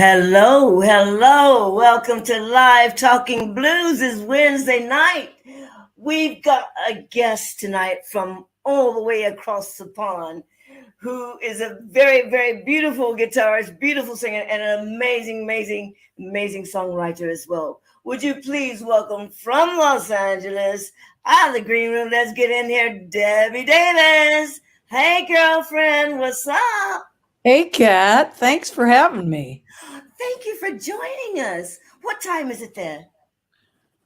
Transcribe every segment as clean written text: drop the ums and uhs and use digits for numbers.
Hello, hello. Welcome to Live Talking Blues. It's Wednesday night. We've got a guest tonight from all the way across the pond who is a very, very beautiful guitarist, beautiful singer, and an amazing, amazing, amazing songwriter as well. Would you please welcome from Los Angeles, out of the green room, let's get in here, Debbie Davies. Hey, girlfriend, what's up? Hey, Kat. Thanks for having me. Thank you for joining us. What time is it there?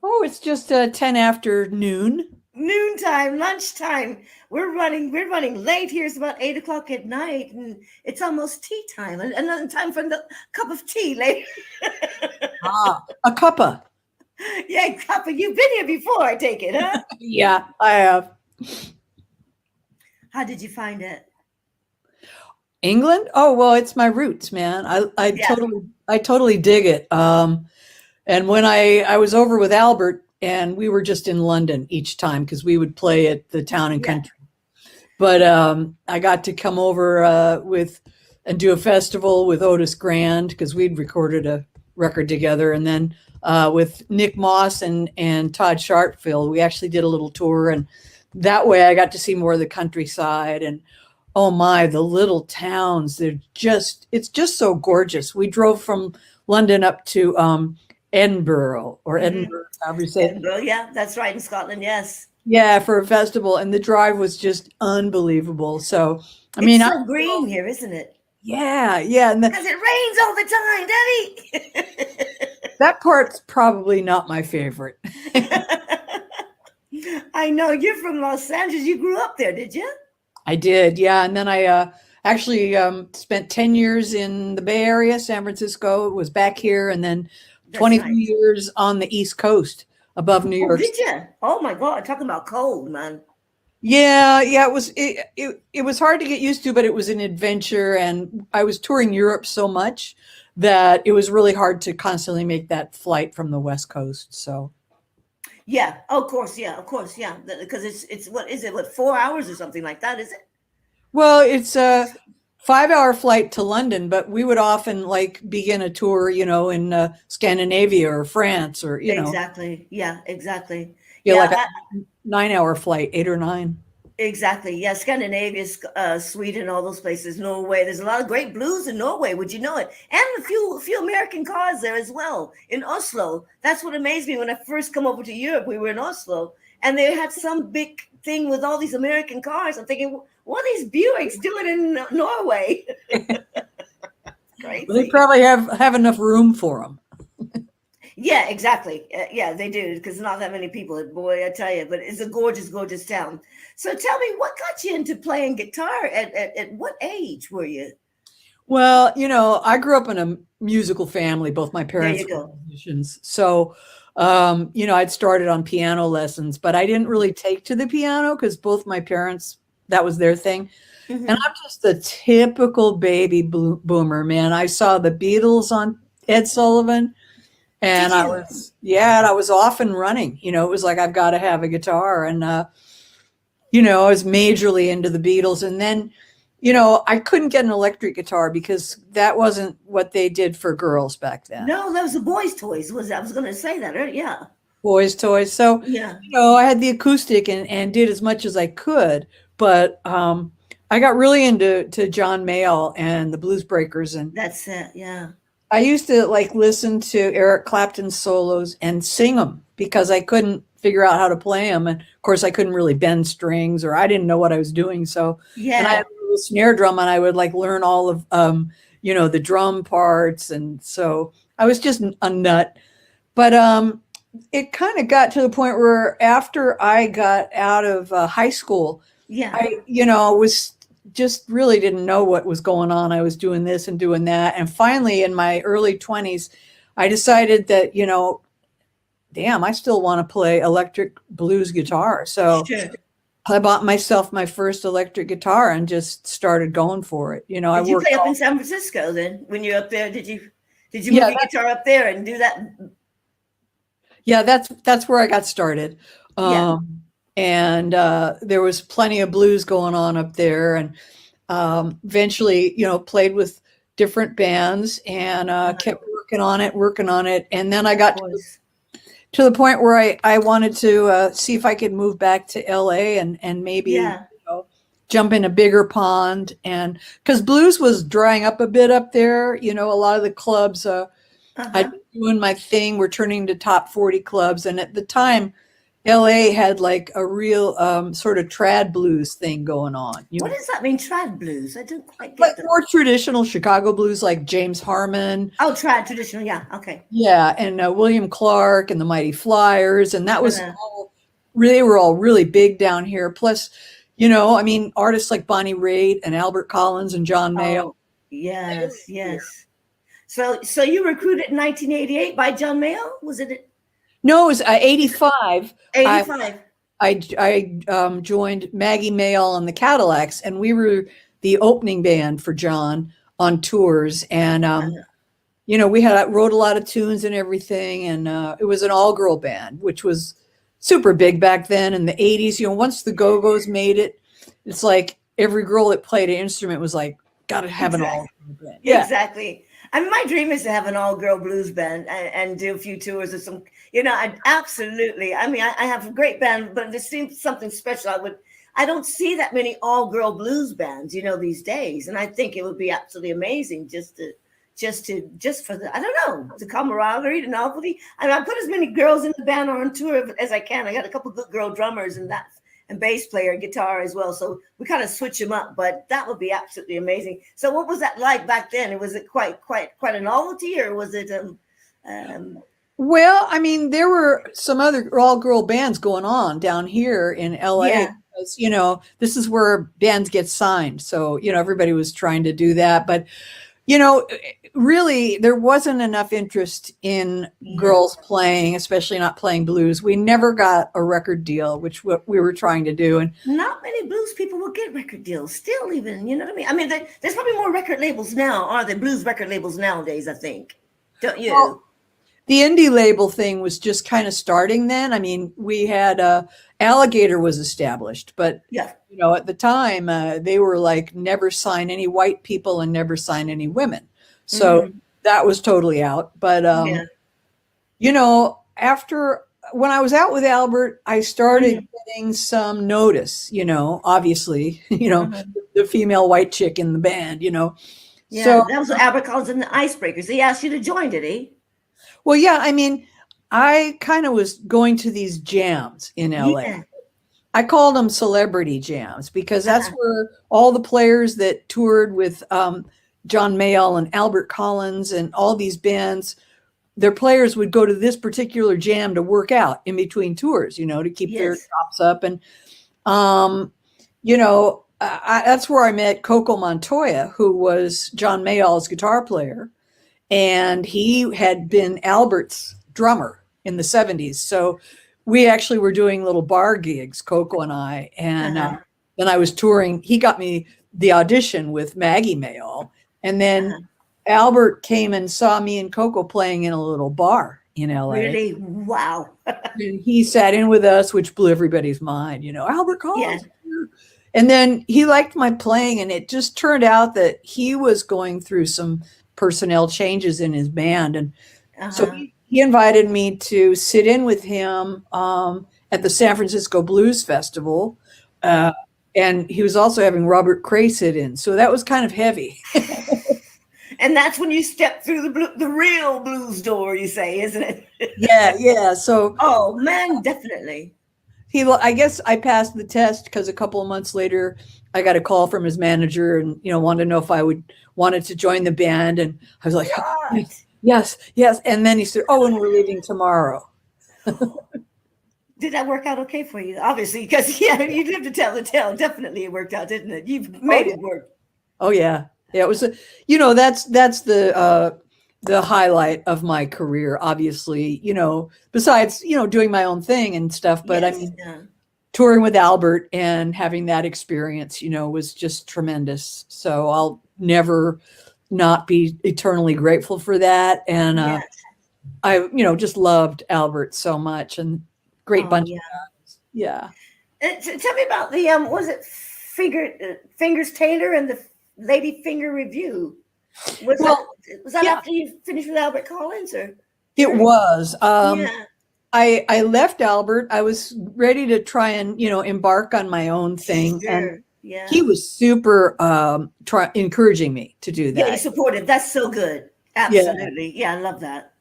Oh, it's just 10 after noon. Noontime, lunchtime. We're running late here. It's about 8 o'clock at night, and it's almost tea time. Another time for a cup of tea later. A cuppa. Yeah, cup of. You've been here before, I take it, huh? Yeah, I have. How did you find it? England? Oh, well, it's my roots, man. I Yeah. totally dig it. And when I was over with Albert, and we were just in London each time because we would play at the Town and Yeah. Country. But I got to come over and do a festival with Otis Grand because we'd recorded a record together, and then with Nick Moss and Todd Sharpfield, we actually did a little tour, and that way I got to see more of the countryside. And oh my, the little towns, it's just so gorgeous. We drove from London up to Edinburgh or Edinburgh, however you say it. Edinburgh, yeah, that's right, in Scotland, yes. Yeah, for a festival, and the drive was just unbelievable. So, It's so green here, isn't it? yeah, and Because it rains all the time, Debbie. that part's probably not my favorite. I know you're from Los Angeles. You grew up there, did you? I did, yeah, and then I actually spent 10 years in the Bay Area, San Francisco. Was back here, and then 23 years on the East Coast above New York. Did you? Oh my God! Talking about cold, man. Yeah. It was hard to get used to, but it was an adventure, and I was touring Europe so much that it was really hard to constantly make that flight from the West Coast. So. Yeah. Of course. Yeah. Because it's what is it? What, 4 hours or something like that? Is it? Well, it's a 5-hour flight to London, but we would often begin a tour, in Scandinavia or France or, Exactly. Yeah, exactly. Yeah, like a 9-hour flight, 8 or 9. Exactly. Yeah, Scandinavia, Sweden, all those places, Norway. There's a lot of great blues in Norway. Would you know it? And a few American cars there as well in Oslo. That's what amazed me when I first come over to Europe. We were in Oslo, and they had some big thing with all these American cars. I'm thinking, what are these Buicks doing in Norway? Crazy. Well, they probably have enough room for them. Yeah, exactly. Yeah, they do, because not that many people. Boy, I tell you, but it's a gorgeous, gorgeous town. So tell me, what got you into playing guitar? At what age were you? Well, I grew up in a musical family. Both my parents were musicians. So, I'd started on piano lessons, but I didn't really take to the piano because both my parents, that was their thing. Mm-hmm. And I'm just the typical baby boomer, man. I saw the Beatles on Ed Sullivan. And I was off and running. It was like, I've got to have a guitar. And, I was majorly into the Beatles. And then, I couldn't get an electric guitar because that wasn't what they did for girls back then. No, that was the boys' toys. I was going to say that, right? Yeah. Boys' toys. So, yeah. I had the acoustic and did as much as I could. But I got really into John Mayall and the Blues Breakers. And that's it, yeah. I used to listen to Eric Clapton's solos and sing them because I couldn't figure out how to play them. And of course I couldn't really bend strings, or I didn't know what I was doing. So, and I had a little snare drum, and I would learn all of, the drum parts. And so I was just a nut, but it kind of got to the point where after I got out of high school, I was just really didn't know what was going on. I was doing this and doing that. And finally, in my early 20s, I decided that, damn, I still want to play electric blues guitar. So I bought myself my first electric guitar and just started going for it. Did you play up in San Francisco then? When you're up there, did you move your guitar up there and do that? Yeah, that's where I got started. And there was plenty of blues going on up there, and eventually, played with different bands and kept working on it. And then I got to the point where I wanted to see if I could move back to LA and maybe jump in a bigger pond. And because blues was drying up a bit up there, a lot of the clubs, I'd been doing my thing. We're turning to top 40 clubs. And at the time, LA had like a real sort of trad blues thing going on. What does that mean, trad blues? I didn't quite get like that. More traditional Chicago blues, like James Harmon. Oh, trad, traditional, yeah, okay. Yeah, and William Clark and the Mighty Flyers, and that was they were all really big down here. Plus, artists like Bonnie Raitt and Albert Collins and John Mayall. Oh, yes. So you recruited in 1988 by John Mayall? Was it? No, it was 85. 85. I joined Maggie Mayall and the Cadillacs, and we were the opening band for John on tours. And, we wrote a lot of tunes and everything. And it was an all-girl band, which was super big back then in the 80s. Once the Go-Go's made it, it's like every girl that played an instrument was like, got to have an all-girl band. Yeah. Exactly. I mean, my dream is to have an all-girl blues band and do a few tours or some, absolutely. I mean, I have a great band, but there seems something special. I don't see that many all-girl blues bands, these days. And I think it would be absolutely amazing just for the, I don't know, the camaraderie, the novelty. I mean, I put as many girls in the band or on tour as I can. I got a couple of good girl drummers and bass player and guitar as well. So we kind of switch them up, but that would be absolutely amazing. So what was that like back then? Was it quite a novelty, or was it, well, I mean, there were some other all-girl bands going on down here in LA. Yeah. Because, this is where bands get signed. So, everybody was trying to do that. But, really, there wasn't enough interest in girls playing, especially not playing blues. We never got a record deal, which we were trying to do. And not many blues people will get record deals still, even, you know what I mean? I mean, there's probably more record labels now, are there, blues record labels nowadays, I think. Don't you? Well, the indie label thing was just kind of starting then. I mean, we had Alligator was established, but at the time they were like never sign any white people and never sign any women. So that was totally out. But after when I was out with Albert, I started getting some notice. Obviously, the female white chick in the band. Yeah, so that was what Albert Collins and the Icebreakers. He asked you to join, did he? Well, yeah, I mean, I kind of was going to these jams in LA. Yeah. I called them celebrity jams because that's where all the players that toured with John Mayall and Albert Collins and all these bands, their players would go to this particular jam to work out in between tours, to keep their chops up. And, that's where I met Coco Montoya, who was John Mayall's guitar player. And he had been Albert's drummer in the 70s. So we actually were doing little bar gigs, Coco and I. And then I was touring. He got me the audition with Maggie Mayall. And then Albert came and saw me and Coco playing in a little bar in LA. Really? Wow. And he sat in with us, which blew everybody's mind. Albert Collins. Yeah. And then he liked my playing. And it just turned out that he was going through some personnel changes in his band, and so he invited me to sit in with him at the San Francisco Blues Festival, and he was also having Robert Cray sit in, so that was kind of heavy. And that's when you step through the real blues door, you say, isn't it? yeah. So oh man, definitely. I guess I passed the test because a couple of months later I got a call from his manager and, wanted to know if I wanted to join the band. And I was like, yes. And then he said, and we're leaving tomorrow. Did that work out okay for you? Obviously, because you have to tell the tale. Definitely it worked out, didn't it? You've made it work. Oh yeah. Yeah. It was, that's the highlight of my career, obviously, besides, doing my own thing and stuff. But touring with Albert and having that experience, was just tremendous. So I'll never not be eternally grateful for that. And I, just loved Albert so much, and great bunch of guys. Yeah. Tell me about the, was it Fingers Taylor and the Lady Finger Review? Was Well, was that yeah, after you finished with Albert Collins, or it during? was. Yeah, I left Albert. I was ready to try and embark on my own thing, and sure. Yeah. he was super encouraging me to do Yeah, you that. supported. That's so good. Yeah. Absolutely. Yeah, I love that.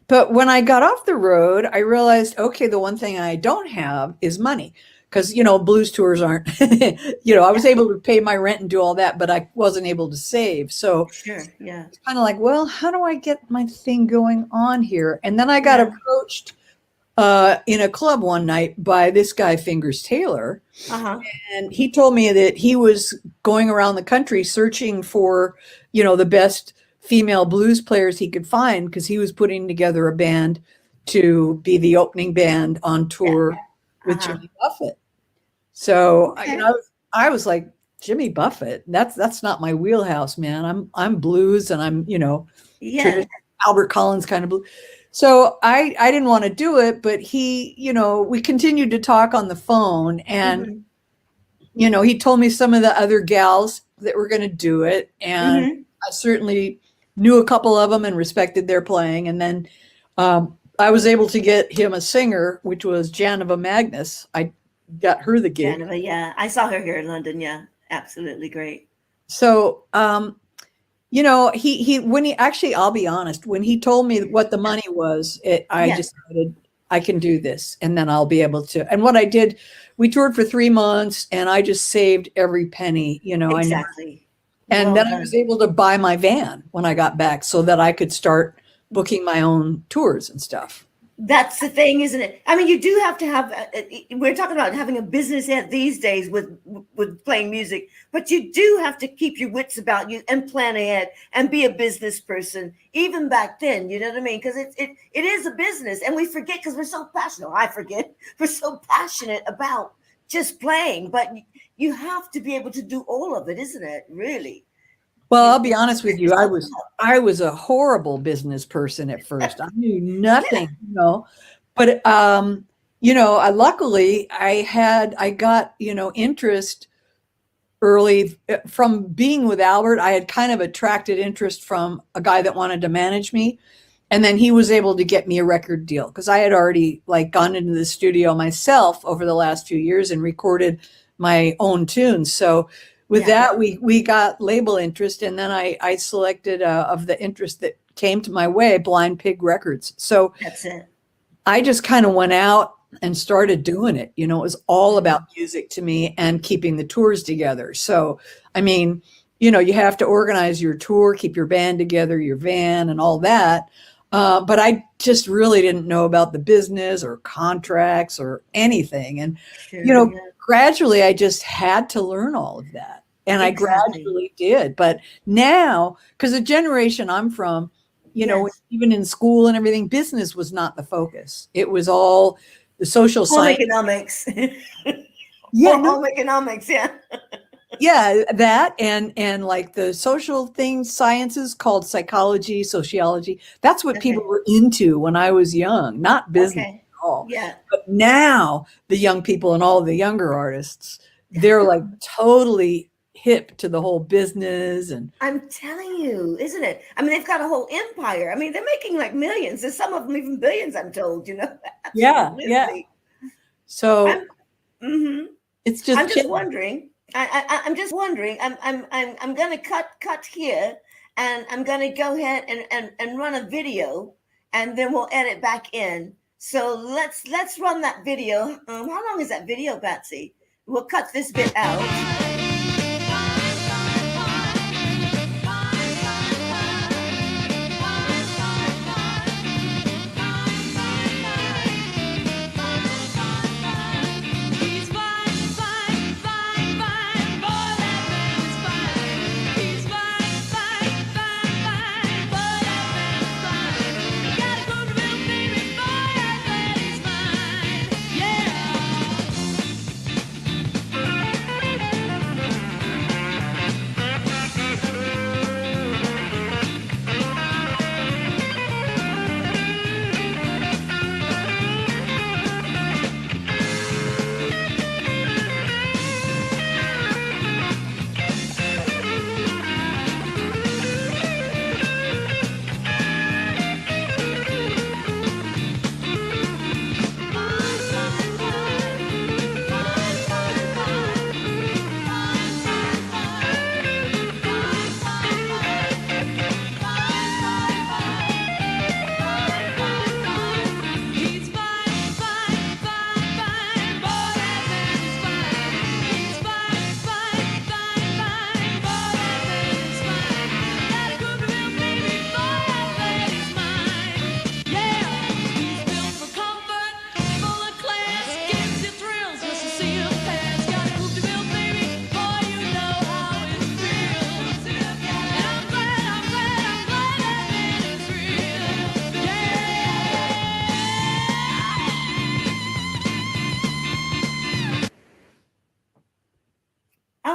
But when I got off the road, I realized, okay, the one thing I don't have is money. Because, blues tours aren't, I was able to pay my rent and do all that, but I wasn't able to save. So Sure. Yeah. it's kind of like, well, how do I get my thing going on here? And then I got Yeah. approached in a club one night by this guy, Fingers Taylor. Uh-huh. And he told me that he was going around the country searching for, the best female blues players he could find because he was putting together a band to be the opening band on Yeah. tour with Uh-huh. Jimmy Buffett. So, Okay. I was like, Jimmy Buffett, that's not my wheelhouse, man. I'm blues and I'm, Yeah. traditional Albert Collins kind of blue. So I didn't want to do it, but he, we continued to talk on the phone and Mm-hmm. he told me some of the other gals that were going to do it. And Mm-hmm. I certainly knew a couple of them and respected their playing. And then I was able to get him a singer, which was Janova Magnus. I got her the gig. Geneva, yeah. I saw her here in London. Yeah. Absolutely great. So, when he actually, I'll be honest, when he told me what the money was, I Yeah. decided I can do this and then I'll be able to. And what I did, we toured for 3 months and I just saved every penny, I never, Exactly. and Well then I was done. able to buy my van when I got back so that I could start booking my own tours and stuff. That's the thing, isn't it? I mean, you do have to have. We're talking about having a business head these days with playing music, but you do have to keep your wits about you and plan ahead and be a business person. Even back then, you know what I mean? Because it is a business, and we forget because we're so passionate. I forget we're so passionate about just playing, but you have to be able to do all of it, isn't it? Really? Well, You I'll be honest with you. I was a horrible business person at first. I knew yeah. nothing, but I luckily I got, interest early from being with Albert. I had kind of attracted interest from a guy that wanted to manage me. And then he was able to get me a record deal because I had already like gone into the studio myself over the last few years and recorded my own tunes. So with Yeah. that, we got label interest, and then I selected of the interest that came to my way, Blind Pig Records. So That's it. I just kind of went out and started doing it. It was all Mhm. about music to me and keeping the tours together. So, I mean, you have to organize your tour, keep your band together, your van, and all that. But I just really didn't know about the business or contracts or anything. And, Sure. Yeah. gradually I just had to learn all of that. And I Exactly. gradually did. But now, because the generation I'm from, Yes. even in school and everything, business was not the focus. It was all the social Home science. economics. Yeah, no, Home economics. Yeah. yeah, that and like the social things, sciences called psychology, sociology. That's what people Okay. were into when I was young, not business Okay. at all. Yeah. But now the young people and all the younger artists, they're like totally hip to the whole business and I'm telling you, isn't it? I mean, they've got a whole empire. I mean, they're making like millions. There's some of them even billions, I'm told, yeah, yeah. Absolutely. So I'm hmm it's just I'm just kidding. wondering. I'm just wondering. I'm gonna cut here and I'm gonna go ahead and run a video and then we'll edit back in. So let's run that video. How long is that video, Batsy? We'll cut this bit out.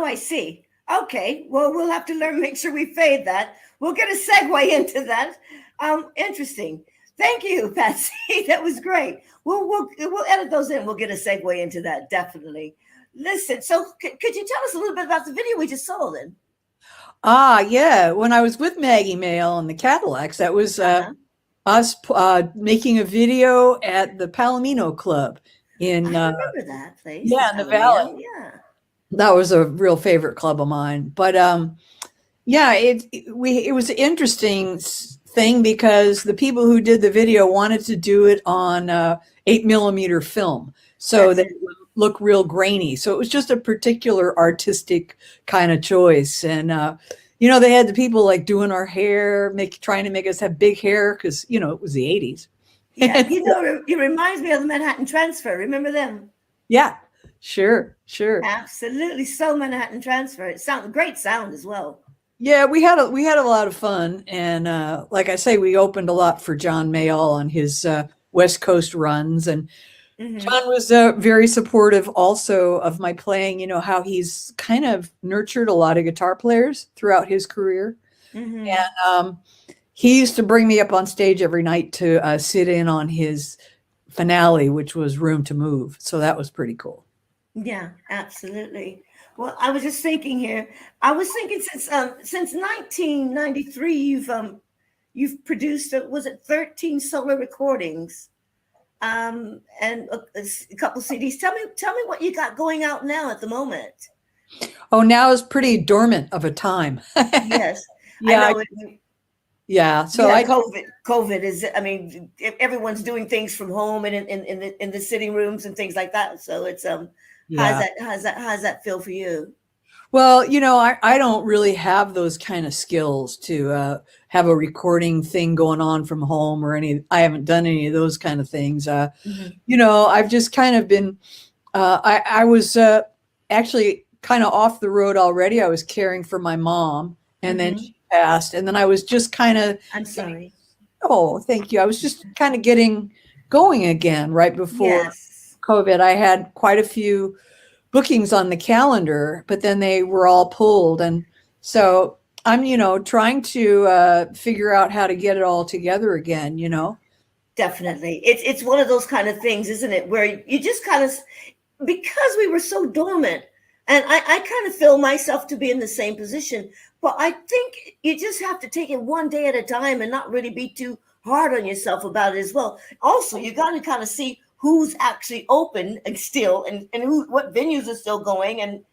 I see. Okay. Well, we'll have to make sure we fade that. We'll get a segue into that. Interesting. Thank you, Patsy. That was great. We'll edit those in. We'll get a segue into that, definitely. Listen, so could you tell us a little bit about the video we just saw then? Yeah. When I was with Maggie Mail and the Cadillacs, that was us making a video at the Palomino Club in I remember that place. Yeah, in the Valley. Yeah. That was a real favorite club of mine. But yeah, it was an interesting thing because the people who did the video wanted to do it on 8mm film, so that it would look real grainy. So it was just a particular artistic kind of choice. And you know, they had the people like doing our hair, trying to make us have big hair because, you know, it was the 80s. Yeah, you know, it reminds me of the Manhattan Transfer. Remember them? Yeah, sure. Absolutely. So Manhattan Transfer. It sounded great sound as well. Yeah, we had a lot of fun, and like I say, we opened a lot for John Mayall on his West Coast runs, and John was very supportive also of my playing. You know how he's kind of nurtured a lot of guitar players throughout his career, and he used to bring me up on stage every night to sit in on his finale, which was Room to Move. So that was pretty cool. Yeah, absolutely. Well, I was just thinking here. I was thinking since 1993, you've produced was it 13 solo recordings, and a couple CDs. Tell me what you got going out now at the moment. Oh, now is pretty dormant of a time. Yes, yeah. Yeah. So COVID is, I mean, everyone's doing things from home and in the sitting rooms and things like that. So it's how's that feel for you? Well, you know, I don't really have those kind of skills to have a recording thing going on from home or I haven't done any of those kind of things. You know, I've just kind of been, I was actually kind of off the road already. I was caring for my mom, and then she passed, and then I was just kind of, I'm sorry. Oh, thank you. I was just kind of getting going again right before COVID. I had quite a few bookings on the calendar, but then they were all pulled. And so I'm, you know, trying to figure out how to get it all together again, you know? Definitely. It's one of those kind of things, isn't it? Where you just kind of, because we were so dormant, and I kind of feel myself to be in the same position, but I think you just have to take it one day at a time and not really be too hard on yourself about it as well. Also, you got to kind of see who's actually open and still, and what venues are still going, and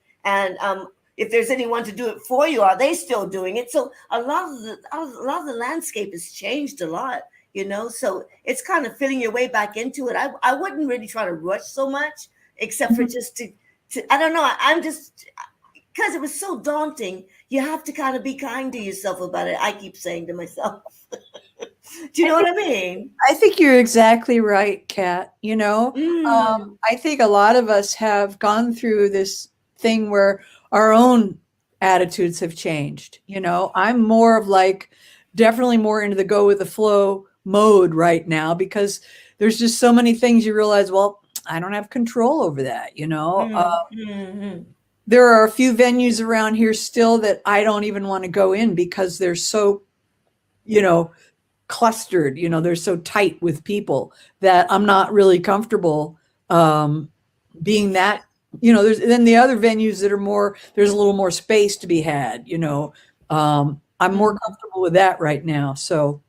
if there's anyone to do it for you, are they still doing it? So a lot of the landscape has changed a lot, you know. So it's kind of feeling your way back into it. I wouldn't really try to rush so much, except for just to I don't know. I'm just, because it was so daunting. You have to kind of be kind to yourself about it. I keep saying to myself. Do you know what I mean? I think you're exactly right, Kat. You know, I think a lot of us have gone through this thing where our own attitudes have changed. You know, I'm more of like definitely more into the go with the flow mode right now, because there's just so many things you realize, well, I don't have control over that, you know. There are a few venues around here still that I don't even want to go in because they're so, you know, clustered, you know, they're so tight with people that I'm not really comfortable being that, you know. There's then the other venues that are more, there's a little more space to be had, you know. I'm more comfortable with that right now. So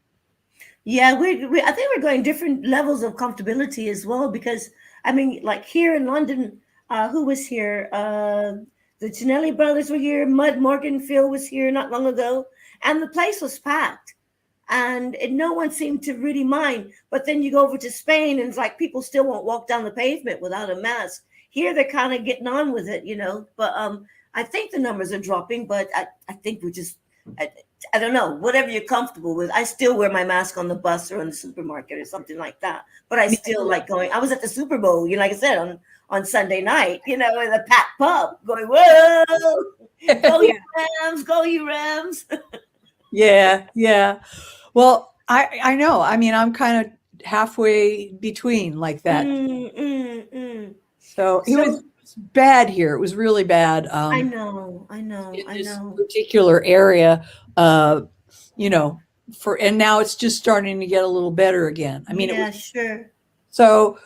yeah, I think we're going different levels of comfortability as well, because I mean, like here in London, who was here? The Ginelli brothers were here. Mud Morganfield was here not long ago, and the place was packed, and no one seemed to really mind. But then you go over to Spain, and it's like people still won't walk down the pavement without a mask. Here they're kind of getting on with it, you know. But I think the numbers are dropping, but I think we're just. I don't know, whatever you're comfortable with. I still wear my mask on the bus or in the supermarket or something like that. But I still like going. I was at the Super Bowl, you know, like I said, on Sunday night, you know, in the packed pub, going, whoa, go you Rams, go you Rams. Yeah. Well, I know. I mean, I'm kind of halfway between like that. So was bad here. It was really bad. I know, I know, In I this know. particular area, you know, and now it's just starting to get a little better again. I mean, it Yeah, was sure. so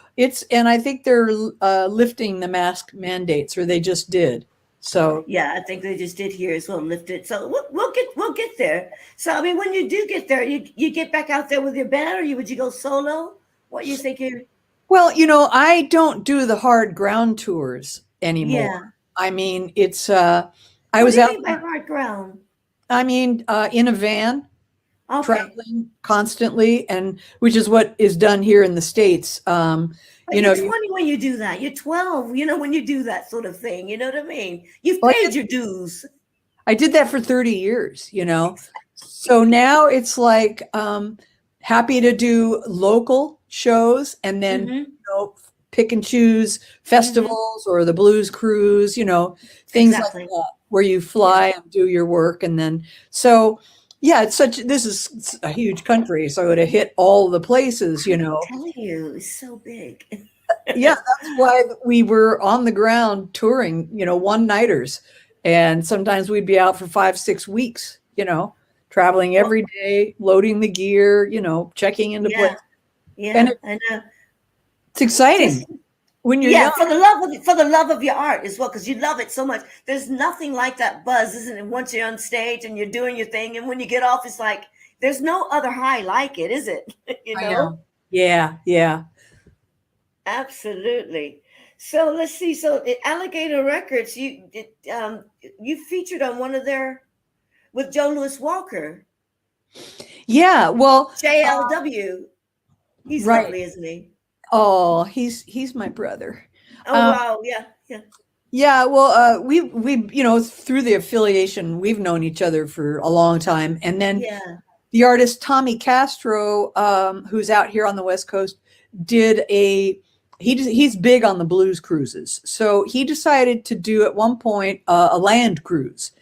and I think they're lifting the mask mandates, or they just did. So Yeah, I think they just did here as well, lift it. So we'll get there. So I mean, when you do get there, you get back out there with your band, or would you go solo? What you think you? well, I don't do the hard ground tours anymore. Yeah. I mean, it's I What was do you out. mean by hard ground? I mean, in a van, Okay. traveling constantly, and which is what is done here in the States. But you're 20 when you do that. You're 12, when you do that sort of thing. You know what I mean? You've well, paid your dues. I did that for 30 years, So Exactly. now it's like happy to do local shows and then, Mm-hmm. pick and choose Mm-hmm. festivals or the blues cruise, things like Exactly. that, where you Yeah. fly and do your work. And then, so yeah, this is a huge country. So to hit all the places, I'm telling you, it's so big. yeah, that's why we were on the ground touring, one nighters. And sometimes we'd be out for 5, 6 weeks, traveling Well, every day, loading the gear, checking into place. yeah, And yeah, I know. it's exciting Just when you're yeah, young. for the love of your art as well, because you love it so much. There's nothing like that buzz, isn't it? Once you're on stage and you're doing your thing, and when you get off, it's like there's no other high like it, is it? you I know? know. Yeah, yeah. Absolutely. So let's see. So Alligator Records, you featured on one of their with Joe Louis Walker, Yeah, well, JLW. He's right. lovely, isn't he? Oh, he's my brother. Oh Um, wow, yeah, yeah, Yeah, well, we through the affiliation, we've known each other for a long time, and then yeah. the artist Tommy Castro, who's out here on the West Coast, did he's big on the blues cruises, so he decided to do at one point a land cruise,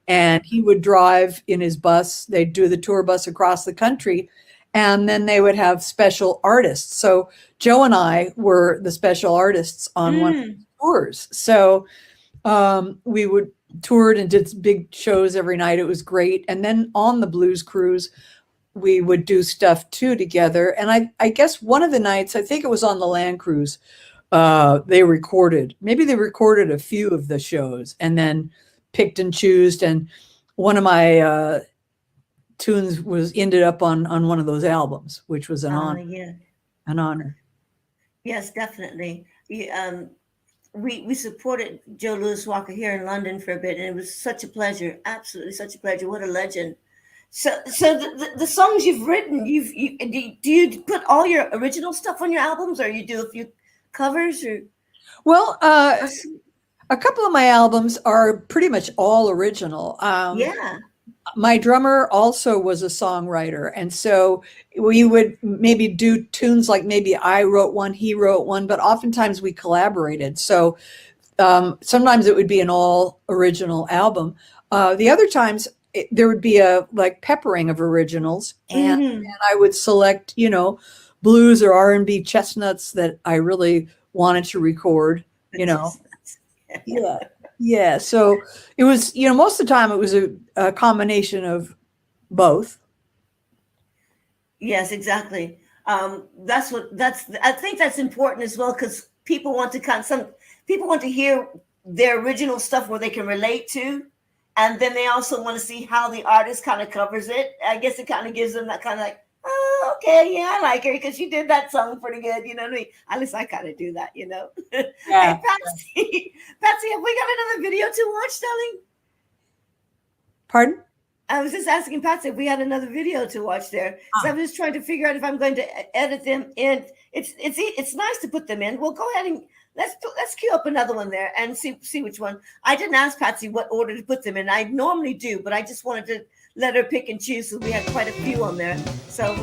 and he would drive in his bus. They'd do the tour bus across the country, and then they would have special artists. So Joe and I were the special artists on one of Mm. the tours. So we would toured and did big shows every night. It was great. And then on the blues cruise, we would do stuff too together. And I guess one of the nights, I think it was on the land cruise, maybe they recorded a few of the shows and then picked and choose. And one of my tunes ended up on one of those albums, which was Yeah. an honor. Yes, definitely. We supported Joe Louis Walker here in London for a bit, and it was such a pleasure. Absolutely, such a pleasure. What a legend. So the songs you've written, do you put all your original stuff on your albums, or you do a few covers, or? Well, a couple of my albums are pretty much all original. Yeah. My drummer also was a songwriter, and so we would maybe do tunes like maybe I wrote one, he wrote one, but oftentimes we collaborated. So sometimes it would be an all original album. The other times there would be a like peppering of originals, and Mm-hmm. I would select, blues or R&B chestnuts that I really wanted to record, yeah. Yeah. So it was, most of the time it was a combination of both. Yes, exactly. I think that's important as well, because some people want to hear their original stuff where they can relate to, and then they also want to see how the artist kind of covers it. I guess it kind of gives them that kind of like, oh, okay, yeah, I like her because she did that song pretty good. You know what I mean? At least I kind of do that. Hey, Yeah. Patsy, have we got another video to watch, darling? Pardon? I was just asking Patsy if we had another video to watch there. So I'm just trying to figure out if I'm going to edit them in. It's nice to put them in. Well, go ahead and let's queue up another one there and see which one. I didn't ask Patsy what order to put them in. I normally do, but I just wanted to let her pick and choose. So we had quite a few on there. So.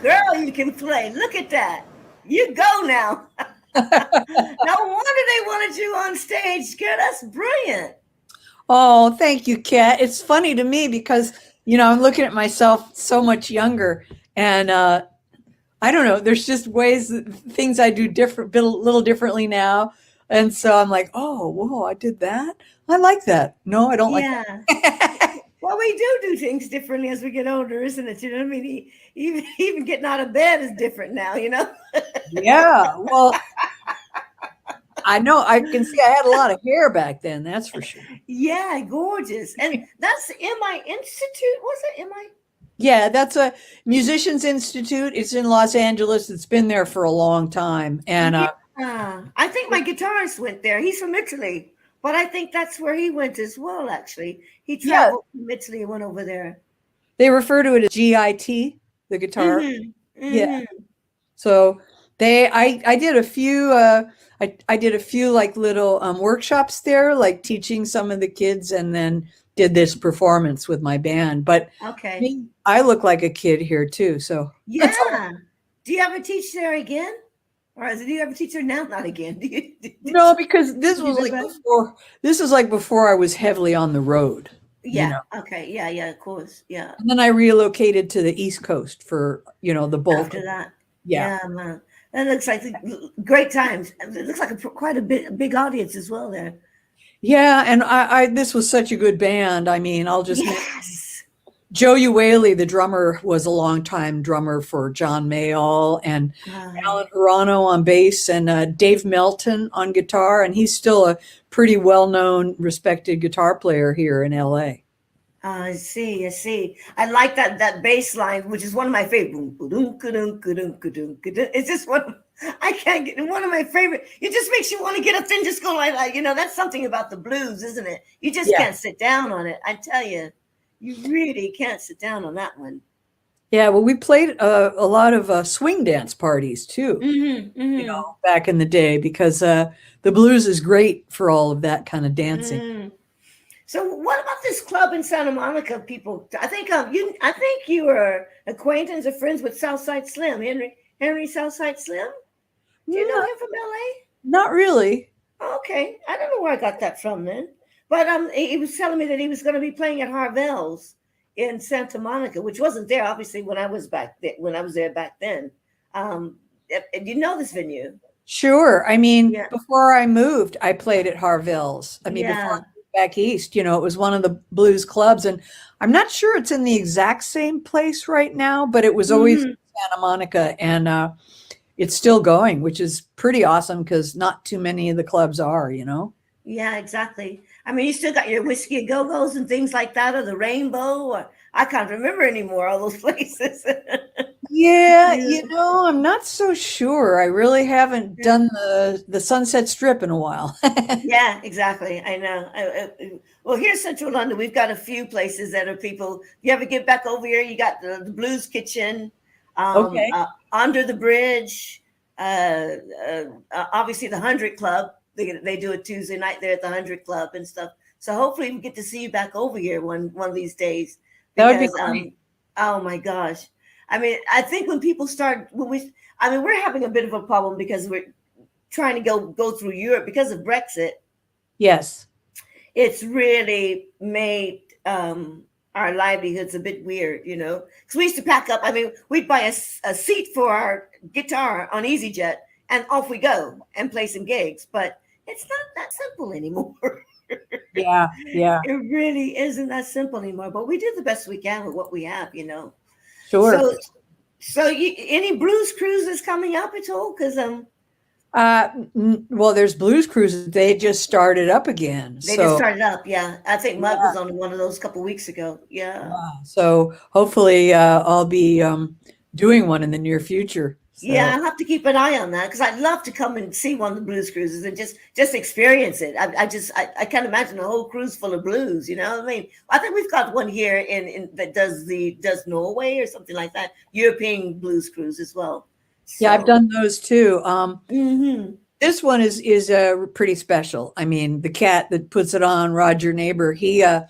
Girl, you can play. Look at that. You go now. No wonder they wanted you on stage. Girl, that's brilliant. Oh, thank you, Kat. It's funny to me because, I'm looking at myself so much younger, and I don't know, there's just things I do a little differently now. And so I'm like, oh, whoa, I did that. I like that. No, I don't like that. Well, we do things differently as we get older, isn't it? You know what I mean? Even getting out of bed is different now, Yeah. Well, I know. I can see I had a lot of hair back then. That's for sure. Yeah, gorgeous. And that's MI Institute. Was it MI? Yeah, that's a Musicians Institute. It's in Los Angeles. It's been there for a long time. And I think my guitarist went there. He's from Italy. But I think that's where he went as well, actually. He traveled from Italy and went over there. They refer to it as GIT, the guitar. Mm-hmm. Mm-hmm. Yeah. So I did a few, I did a few like little workshops there, like teaching some of the kids, and then did this performance with my band. But I look like a kid here too. So yeah. Do you ever teach there again? Or do you ever teach her now? Not again. No, because this was like before. This is like before I was heavily on the road. Yeah. Okay. Yeah. Yeah. Of course. Yeah. And then I relocated to the East Coast for the bulk after that. Yeah. Man. That looks like great times. It looks like quite a big audience as well there. Yeah, and I this was such a good band. I mean, I'll just Joe Uwaley, the drummer, was a longtime drummer for John Mayall, and Alan Hirano on bass, and Dave Melton on guitar, and he's still a pretty well-known, respected guitar player here in LA. I see. I like that bass line, which is one of my favorite. It's just I can't get one of my favorite. It just makes you want to get up and just go like that. That's something about the blues, isn't it? You just can't sit down on it. I tell you. You really can't sit down on that one. Yeah, well, we played a lot of swing dance parties too, back in the day, because the blues is great for all of that kind of dancing. Mm. So, what about this club in Santa Monica? People, I think you were acquaintance or friends with Southside Slim, Henry Southside Slim. Do you know him from LA? Not really. Okay, I don't know where I got that from then. But he was telling me that he was going to be playing at Harvell's in Santa Monica, which wasn't there, obviously, when I was there back then. You know this venue? Sure. I mean, before I moved, I played at Harvell's. I mean, before I moved back east, it was one of the blues clubs, and I'm not sure it's in the exact same place right now, but it was always in Santa Monica, and it's still going, which is pretty awesome because not too many of the clubs are, Yeah, exactly. I mean, you still got your Whiskey a Go-Go's and things like that, or the Rainbow, or I can't remember anymore all those places. Yeah, I'm not so sure. I really haven't done the Sunset Strip in a while. Yeah, exactly. I know. Well, here's Central London. We've got a few places that are people. You ever get back over here? You got the Blues Kitchen, Okay. Under the Bridge. Obviously, the 100 Club. They do it Tuesday night there at the 100 Club and stuff. So hopefully, we get to see you back over here one of these days. That would be Because great. oh my gosh, I mean, I think when people start I mean, we're having a bit of a problem because we're trying to go through Europe because of Brexit. Yes. It's really made our livelihoods a bit weird, because we used to pack up. I mean, we'd buy a seat for our guitar on EasyJet and off we go and play some gigs. But it's not that simple anymore. Yeah. Yeah. It really isn't that simple anymore. But we do the best we can with what we have, Sure. So any blues cruises coming up at all? Because well, there's Blues Cruises. They just started up again. they just started up. Yeah, I think Mug was on one of those a couple weeks ago. Yeah. So hopefully I'll be doing one in the near future. So. Yeah, I'll have to keep an eye on that because I'd love to come and see one of the blues cruises and just experience it. I can't imagine a whole cruise full of blues. You know what I mean? I think we've got one here in that does Norway or something like that. European blues cruise as well. So. Yeah, I've done those too. Mm-hmm. This one is pretty special. I mean, the cat that puts it on, Roger Neighbor, he had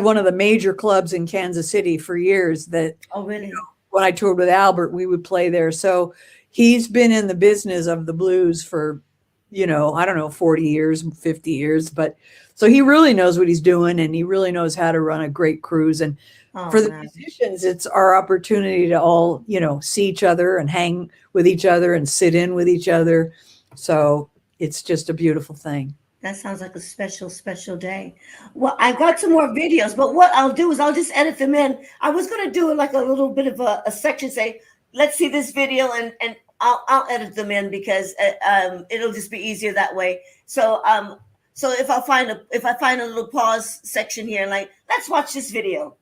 one of the major clubs in Kansas City for years. That oh really? When I toured with Albert, we would play there. So he's been in the business of the blues for, I don't know, 40 years, 50 years. But so he really knows what he's doing, and he really knows how to run a great cruise. And for the musicians, it's our opportunity to all, see each other and hang with each other and sit in with each other. So it's just a beautiful thing. That sounds like a special, special day. Well, I've got some more videos, but what I'll do is I'll just edit them in. I was going to do like a little bit of a section, say, let's see this video, and I'll edit them in because it'll just be easier that way. So if I find a little pause section here, like, let's watch this video.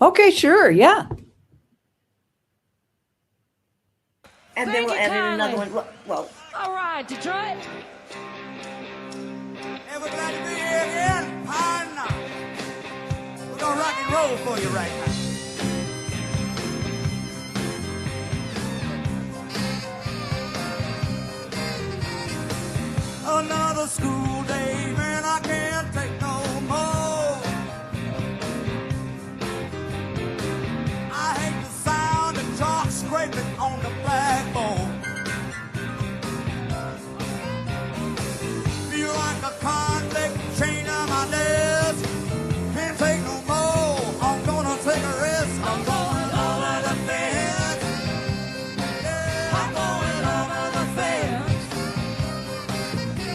Okay, sure, yeah. And then we'll edit another one. Well, all right, Detroit. Everybody be here again? Partner. We're gonna rock and roll for you right now. Another school day, man, I can't take no more. I hate the sound of chalk scraping on the blackboard. Feel like a convict chained on my desk. Can't take no more. I'm gonna take a risk. I'm going over the fence. Yeah, I'm going over the fence.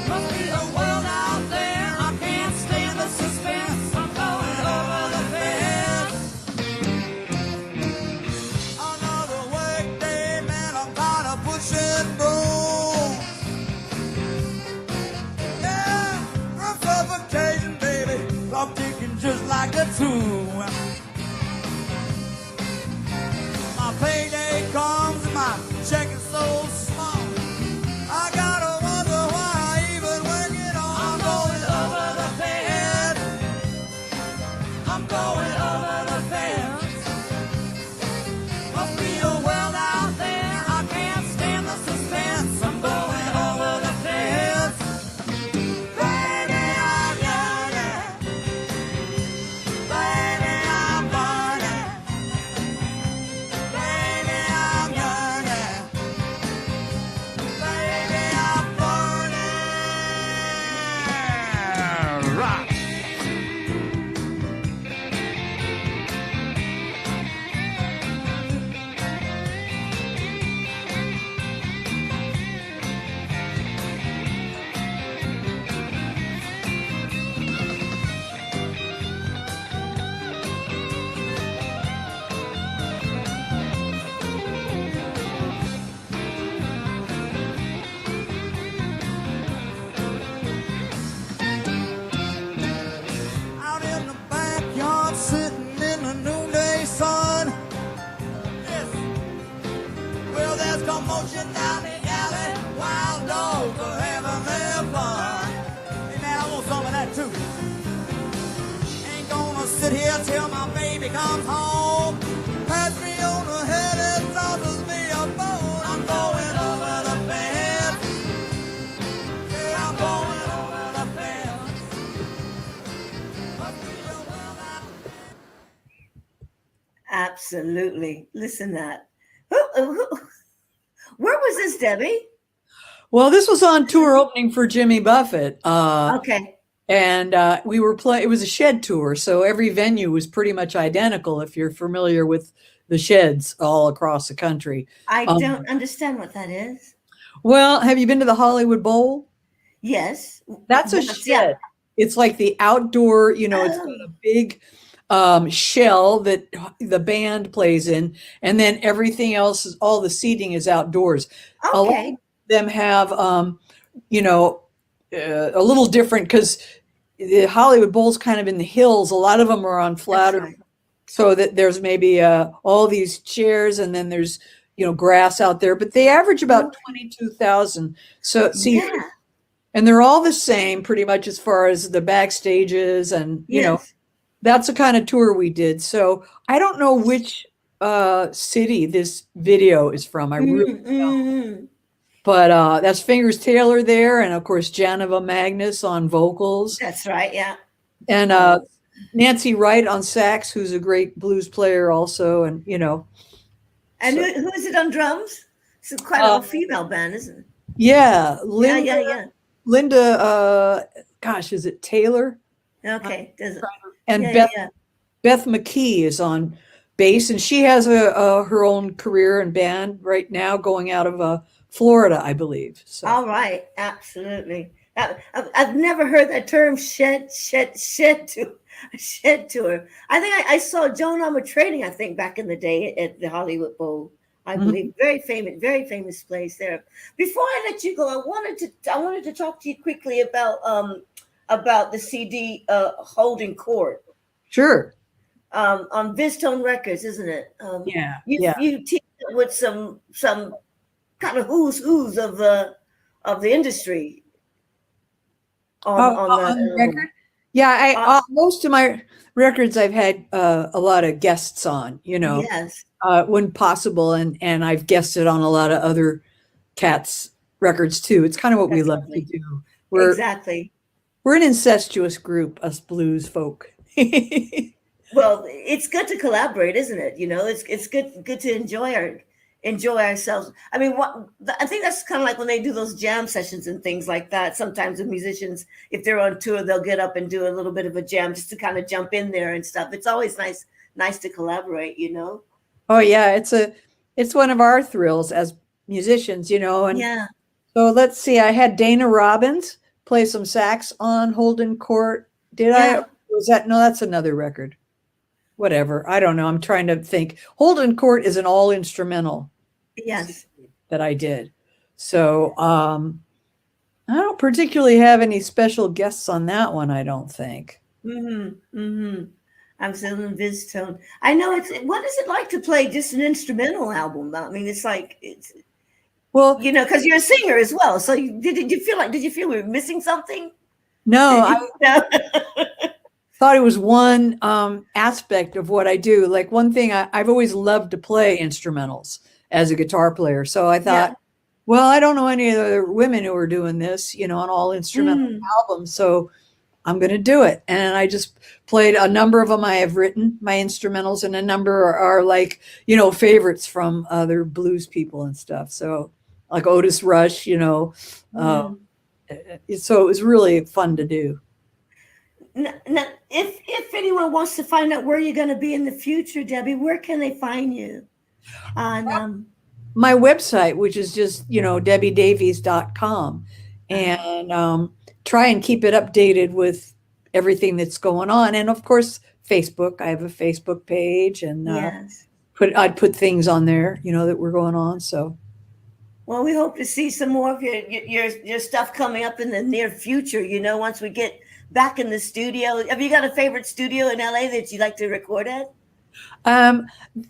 Must be a world out there. I can't stand the suspense. I'm going over the fence. Another work day, man. I'm tired of pushing broom. Yeah, rough suffocation, baby. I'm ticking just like a tune. My payday comes and my check is so small. I gotta wonder why I even work it on. I'm going over the fence. I'm going over the fence. Must be a world out there. I can't stand the suspense. I'm going over the fence. Baby, I'm young. Baby, sit here till my baby comes home. Pass me on the head and tosses me a bone. I'm going over the fence. Yeah, I'm going over the fence. Must be a well out. Absolutely. Listen that. Where was this, Debbie? Well, this was on tour opening for Jimmy Buffett. Okay. And we were playing, it was a shed tour. So every venue was pretty much identical if you're familiar with the sheds all across the country. I don't understand what that is. Well, have you been to the Hollywood Bowl? Yes. That's a Yes, shed. yeah. It's like the outdoor, you know, it's got a big shell that the band plays in. And then everything else, is all the seating is outdoors. A lot Okay. of them have, you know, a little different because the Hollywood Bowl's kind of in the hills. A lot of them are on flatter, right. so that there's maybe all these chairs and then there's, you know, grass out there. But they average about 22,000 seats. Yeah. And they're all the same pretty much as far as the backstages and, you know, Yes. that's the kind of tour we did. So I don't know which city this video is from. I really don't. Mm. But that's Fingers Taylor there, and of course Janova Magnus on vocals, That's right. Yeah. and Nancy Wright on sax, who's a great blues player also, and you know. And So- who is it on drums? It's quite a female band, isn't it? Yeah, Linda. Yeah. Linda, gosh, is it Taylor? Okay. Does it? And Yeah. Beth McKee is on bass, and she has her own career and band right now, going out of Florida, I believe. So. All right. Absolutely. I've never heard that term shed tour. I think I saw Joan Armour Trading, I think, back in the day at the Hollywood Bowl. I believe very famous place there. Before I let you go, I wanted to talk to you quickly about the CD Holding Court. Sure. On Vistone Records, isn't it? You teamed up with some kind of who's of the industry on the record. Yeah, most of my records I've had a lot of guests on, you know. Yes. When possible, and I've guested on a lot of other cats records too. It's kind of what we love to do. Exactly. We're an incestuous group, us blues folk. Well, it's good to collaborate, isn't it? You know, it's good to enjoy ourselves. I mean, I think that's kind of like when they do those jam sessions and things like that. Sometimes the musicians, if they're on tour, they'll get up and do a little bit of a jam just to kind of jump in there and stuff. It's always nice to collaborate, you know. Oh yeah, it's one of our thrills as musicians, you know. And yeah. So let's see. I had Dana Robbins play some sax on Holden Court. Did I? Was that? No, that's another record. Whatever. I don't know. I'm trying to think. Holden Court is an all instrumental. Yes. That I did. So I don't particularly have any special guests on that one, I don't think. I'm still in Vistone. I know what is it like to play just an instrumental album? I mean, well, you know, because you're a singer as well. So did you feel we were missing something? No, I thought it was one aspect of what I do. Like one thing, I've always loved to play instrumentals as a guitar player. So I thought, well, I don't know any other women who are doing this, you know, on all instrumental albums. So I'm going to do it. And I just played a number of them. I have written my instrumentals, and a number are like, you know, favorites from other blues people and stuff. So like Otis Rush, you know, so it was really fun to do. Now, if anyone wants to find out where you're going to be in the future, Debbie, where can they find you? On my website, which is just, you know, debbiedavies.com, and try and keep it updated with everything that's going on. And of course, Facebook. I have a Facebook page, and I'd put things on there, you know, that were going on. So, well, we hope to see some more of your stuff coming up in the near future. You know, once we get back in the studio. Have you got a favorite studio in LA that you like to record at?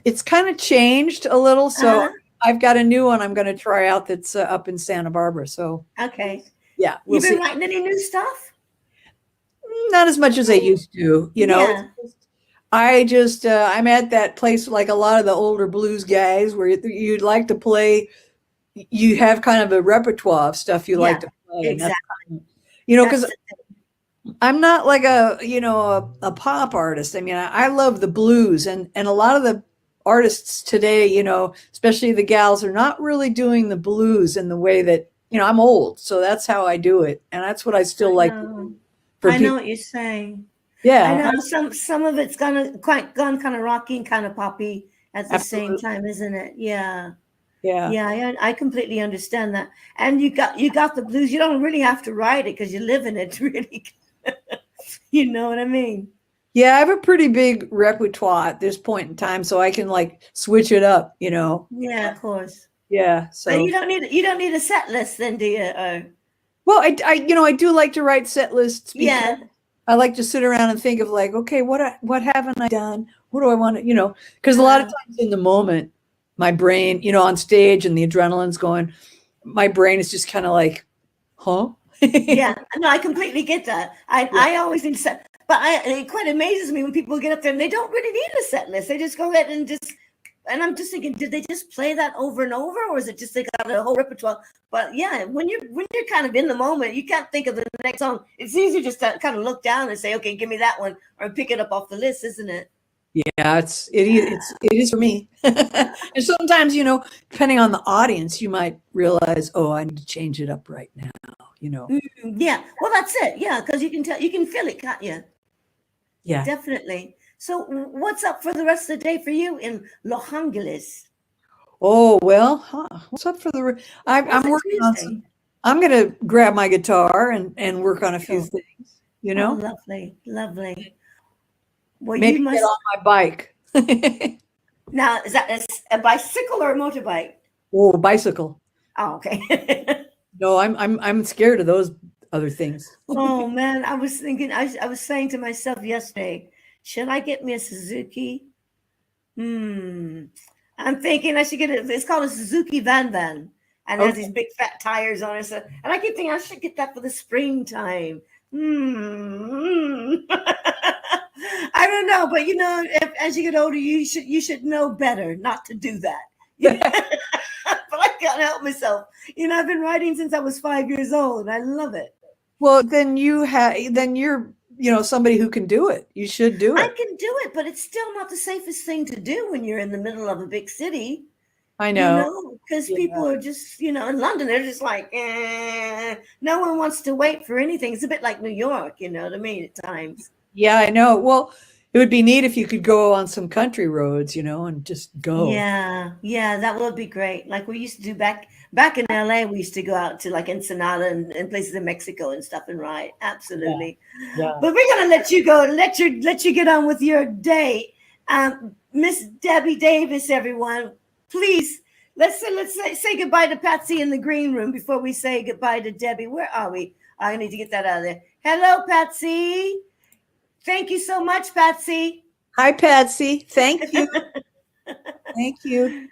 It's kind of changed a little, so I've got a new one I'm going to try out that's up in Santa Barbara. So okay, yeah, you've been writing any new stuff? Not as much as I used to. You know, I'm at that place like a lot of the older blues guys where you'd like to play. You have kind of a repertoire of stuff you like to play, and that's exactly. because I'm not like a pop artist. I mean, I love the blues, and a lot of the artists today, especially the gals, are not really doing the blues in the way that I'm old, so that's how I do it, and that's what I still like to do for I know people. what you're saying. I Yeah, know some of it's gone kind of rocky and kind of poppy at the same absolutely. time, isn't it? Yeah. Yeah. Yeah, I completely understand that. And you got the blues. You don't really have to write it because you live in it, really. You know what I mean? Yeah, I have a pretty big repertoire at this point in time, so I can like switch it up. Yeah, of course. Yeah. But So, you don't need a set list then, do you? well, I do like to write set lists because Yeah. I like to sit around and think of like, okay, what haven't I done? What do I want to, because a lot of times in the moment, my brain, on stage and the adrenaline's going, my brain is just kind of like, huh? Yeah. No, I completely get that. Yeah. I always think set, but it quite amazes me when people get up there and they don't really need a set list. They just go ahead and I'm just thinking, did they just play that over and over, or is it just they got a whole repertoire? But yeah, when you're kind of in the moment, you can't think of the next song. It's easier just to kind of look down and say, okay, give me that one, or pick it up off the list, isn't it? Yeah, it is for me. And sometimes, depending on the audience, you might realize, oh, I need to change it up right now. Yeah, well, that's it. Yeah, because you can feel it, can't you? Yeah. Definitely. So, what's up for the rest of the day for you in Los Angeles? Oh, well, what's up for I'm It's a working on Tuesday. I'm going to grab my guitar and work on a few Sure. things, Oh, lovely, lovely. Well, you maybe must get on my bike. now. Is that a bicycle or a motorbike? Oh, bicycle. Oh, okay. No, I'm scared of those other things. Oh man, I was thinking. I was saying to myself yesterday, should I get me a Suzuki? I'm thinking I should get it. It's called a Suzuki Van, and it has these big fat tires on it. So, and I keep thinking I should get that for the springtime. I don't know, but as you get older, you should know better not to do that. But I can't help myself. I've been writing since I was 5 years old, and I love it. Well, then you're somebody who can do it. You should do I it. can do it, but it's still not the safest thing to do when you're in the middle of a big city. I know. Because people are just, in London, they're just like, no one wants to wait for anything. It's a bit like New York, you know what I mean, at times. Yeah, I know. Well, it would be neat if you could go on some country roads, and just go. Yeah, that would be great. Like we used to do back in LA, we used to go out to like Ensenada and places in Mexico and stuff and ride. Absolutely. Yeah. But we're gonna let you go, let you get on with your day. Miss Debbie Davis, everyone, please let's say goodbye to Patsy in the green room before we say goodbye to Debbie. Where are we? I need to get that out of there. Hello, Patsy. Thank you so much, Patsy. Hi, Patsy. Thank you. Thank you.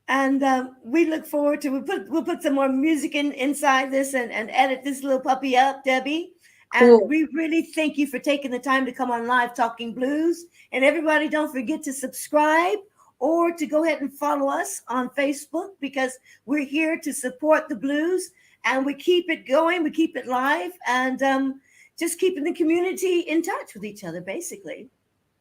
And we look forward to we'll put some more music inside this and edit this little puppy up, Debbie. Cool. And we really thank you for taking the time to come on Live Talking Blues. And everybody, don't forget to subscribe or to go ahead and follow us on Facebook, because we're here to support the blues and we keep it going. We keep it live and just keeping the community in touch with each other, basically.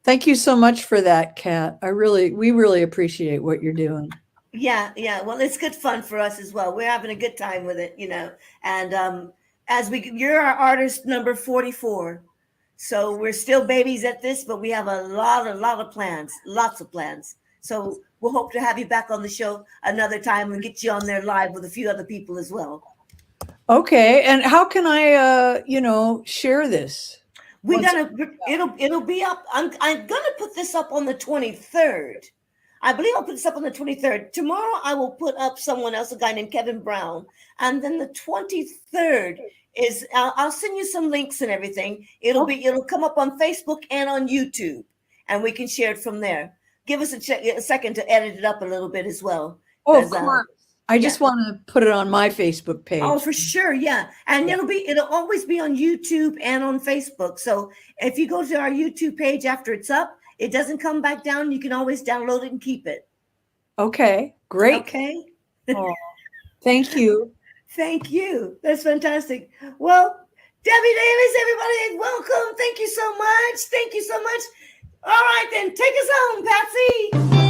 Thank you so much for that, Kat. We really appreciate what you're doing. Yeah. Well, it's good fun for us as well. We're having a good time with it, And you're our artist number 44. So we're still babies at this, but we have a lot of plans, lots of plans. So we'll hope to have you back on the show another time and get you on there live with a few other people as well. Okay. And how can I, share this? It'll be up. I'm gonna put this up on the 23rd. I believe I'll put this up on the 23rd. Tomorrow I will put up someone else, a guy named Kevin Brown. And then the 23rd is, I'll send you some links and everything. It'll come up on Facebook and on YouTube, and we can share it from there. Give us a second to edit it up a little bit as well. Oh, of course. I just want to put it on my Facebook page. Oh, for sure. Yeah. And it'll always be on YouTube and on Facebook. So if you go to our YouTube page after it's up, it doesn't come back down. You can always download it and keep it. Okay. Great. Okay. Oh, thank you. Thank you. That's fantastic. Well, Debbie Davies, everybody, welcome. Thank you so much. Thank you so much. All right, then take us home, Patsy.